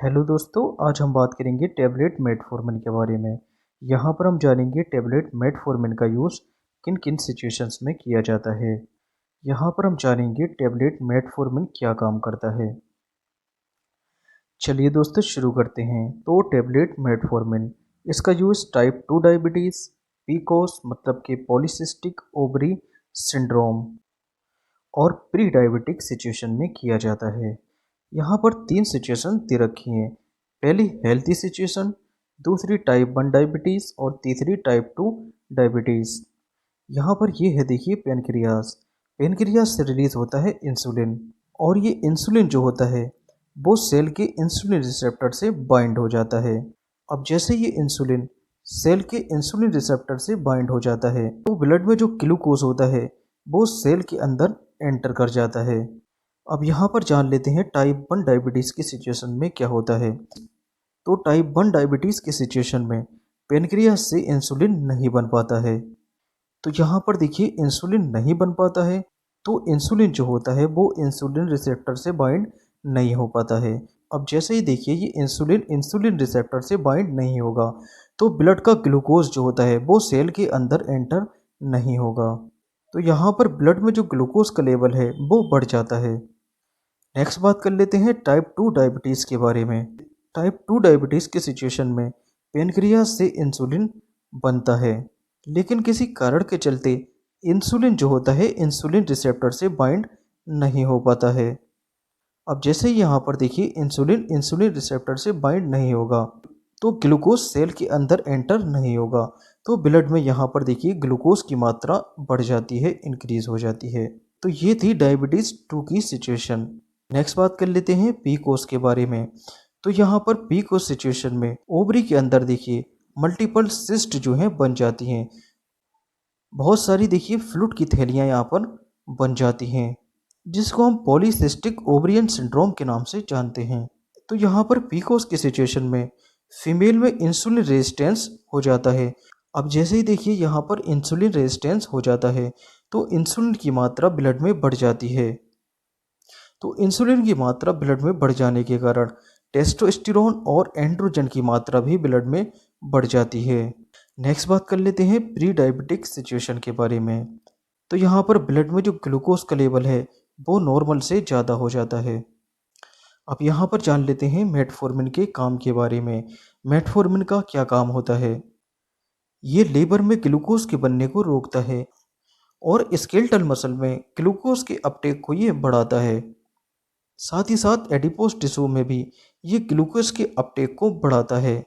Hello दोस्तों, आज हम बात करेंगे टैबलेट मेटफॉर्मिन के बारे में। यहाँ पर हम जानेंगे टैबलेट मेटफॉर्मिन का यूज़ किन किन सिचुएशंस में किया जाता है। यहाँ पर हम जानेंगे टैबलेट मेटफॉर्मिन क्या काम करता है। चलिए दोस्तों शुरू करते हैं। तो टैबलेट मेटफॉर्मिन, इसका यूज़ टाइप 2 डायबिटीज़, पीकोस मतलब कि पॉलीसिस्टिक ओवरी सिंड्रोम और प्री डायबिटिक सिचुएशन में किया जाता है। यहाँ पर 3 सिचुएशन दे रखी हैं। पहली हेल्थी सिचुएशन, दूसरी टाइप 1 डायबिटीज़ और तीसरी टाइप 2 डायबिटीज़। यहाँ पर ये है, देखिए पेनक्रियास। पेनक्रियास से रिलीज होता है इंसुलिन, और ये इंसुलिन जो होता है वो सेल के इंसुलिन रिसेप्टर से बाइंड हो जाता है। अब जैसे ये इंसुलिन सेल के इंसुलिन रिसेप्टर से बाइंड हो जाता है तो ब्लड में जो ग्लूकोज होता है वो सेल के अंदर एंटर कर जाता है। अब यहाँ पर जान लेते हैं टाइप 1 डायबिटीज़ की सिचुएशन में क्या होता है। तो टाइप 1 डायबिटीज़ की सिचुएशन में पेनक्रियास से इंसुलिन नहीं बन पाता है। तो यहाँ पर देखिए इंसुलिन नहीं बन पाता है तो इंसुलिन जो होता है वो इंसुलिन रिसेप्टर से बाइंड नहीं हो पाता है। अब जैसे ही देखिए ये इंसुलिन रिसेप्टर से बाइंड नहीं होगा तो ब्लड का ग्लूकोज जो होता है वो सेल के अंदर एंटर नहीं होगा। तो यहाँ पर ब्लड में जो ग्लूकोज का लेवल है वो बढ़ जाता है। नेक्स्ट बात कर लेते हैं टाइप 2 डायबिटीज़ के बारे में। टाइप 2 डायबिटीज़ के सिचुएशन में पेनक्रियास से इंसुलिन बनता है, लेकिन किसी कारण के चलते इंसुलिन जो होता है इंसुलिन रिसेप्टर से बाइंड नहीं हो पाता है। अब जैसे ही यहाँ पर देखिए इंसुलिन रिसेप्टर से बाइंड नहीं होगा तो ग्लूकोज सेल के अंदर एंटर नहीं होगा, तो ब्लड में यहाँ पर देखिए ग्लूकोज की मात्रा बढ़ जाती है, इंक्रीज हो जाती है। तो ये थी डायबिटीज़ 2 की सिचुएशन। नेक्स्ट बात कर लेते हैं पीकोस के बारे में। तो यहाँ पर पीकोस सिचुएशन में ओवरी के अंदर देखिए मल्टीपल सिस्ट जो हैं बन जाती हैं। बहुत सारी देखिए फ्लूइड की थैलियाँ यहाँ पर बन जाती हैं, जिसको हम पॉलीसिस्टिक ओवरियन सिंड्रोम के नाम से जानते हैं। तो यहाँ पर पीकोस की सिचुएशन में फीमेल में इंसुलिन रेजिस्टेंस हो जाता है। अब जैसे ही देखिए यहाँ पर इंसुलिन रेजिस्टेंस हो जाता है तो इंसुलिन की मात्रा ब्लड में बढ़ जाती है। तो इंसुलिन की मात्रा ब्लड में बढ़ जाने के कारण टेस्टोस्टेरोन और एंड्रोजन की मात्रा भी ब्लड में बढ़ जाती है। नेक्स्ट बात कर लेते हैं प्री डायबिटिक सिचुएशन के बारे में। तो यहाँ पर ब्लड में जो ग्लूकोज का लेवल है वो नॉर्मल से ज़्यादा हो जाता है। अब यहाँ पर जान लेते हैं मेटफॉर्मिन के काम के बारे में। मेटफॉर्मिन का क्या काम होता है। ये लीवर में ग्लूकोज के बनने को रोकता है और स्केलेटल मसल में ग्लूकोज के अपटेक को ये बढ़ाता है। साथ ही साथ एडिपोज टिश्यू में भी ये ग्लूकोज के अपटेक को बढ़ाता है।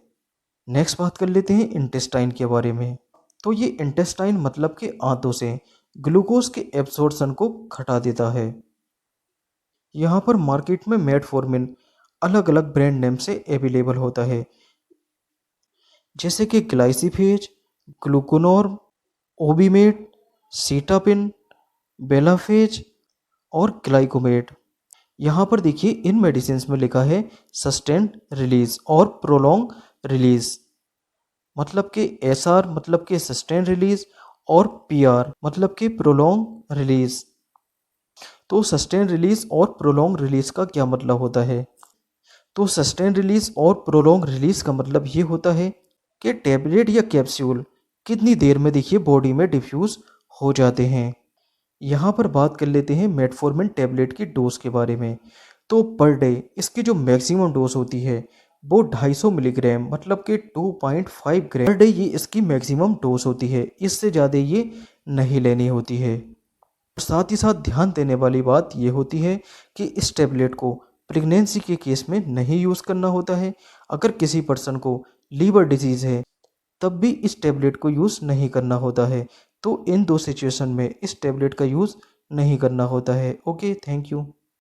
नेक्स्ट बात कर लेते हैं इंटेस्टाइन के बारे में। तो ये इंटेस्टाइन मतलब के आंतों से ग्लूकोज के एब्सॉर्प्शन को घटा देता है। यहाँ पर मार्केट में मेटफॉर्मिन अलग अलग ब्रांड नेम से अवेलेबल होता है, जैसे कि ग्लाइसिफेज, ग्लूकोनॉर्म, ओबीमेट, सीटापिन, बेलाफेज और ग्लाइकोमेट। यहाँ पर देखिए इन मेडिसिन में लिखा है सस्टेन्ड रिलीज और प्रोलॉन्ग रिलीज, मतलब कि एसआर मतलब कि सस्टेन्ड रिलीज और पीआर मतलब कि प्रोलॉन्ग रिलीज। तो सस्टेन रिलीज और प्रोलॉन्ग रिलीज का क्या मतलब होता है। तो सस्टेन रिलीज और प्रोलॉन्ग रिलीज का मतलब ये होता है कि टैबलेट या कैप्सूल कितनी देर में देखिए बॉडी में डिफ्यूज़ हो जाते हैं। यहाँ पर बात कर लेते हैं मेटफॉर्मिन टैबलेट की डोज के बारे में। तो पर डे इसकी जो मैक्सिमम डोज होती है वो 250 मिलीग्राम मतलब कि 2.5 ग्राम पर डे ये इसकी मैक्सिमम डोज होती है। इससे ज़्यादा ये नहीं लेनी होती है। साथ ही साथ ध्यान देने वाली बात ये होती है कि इस टैबलेट को प्रेगनेंसी के केस में नहीं यूज़ करना होता है। अगर किसी पर्सन को लीवर डिजीज़ है तब भी इस टैबलेट को यूज़ नहीं करना होता है। तो इन 2 सिचुएशन में इस टैबलेट का यूज़ नहीं करना होता है। Okay, thank you.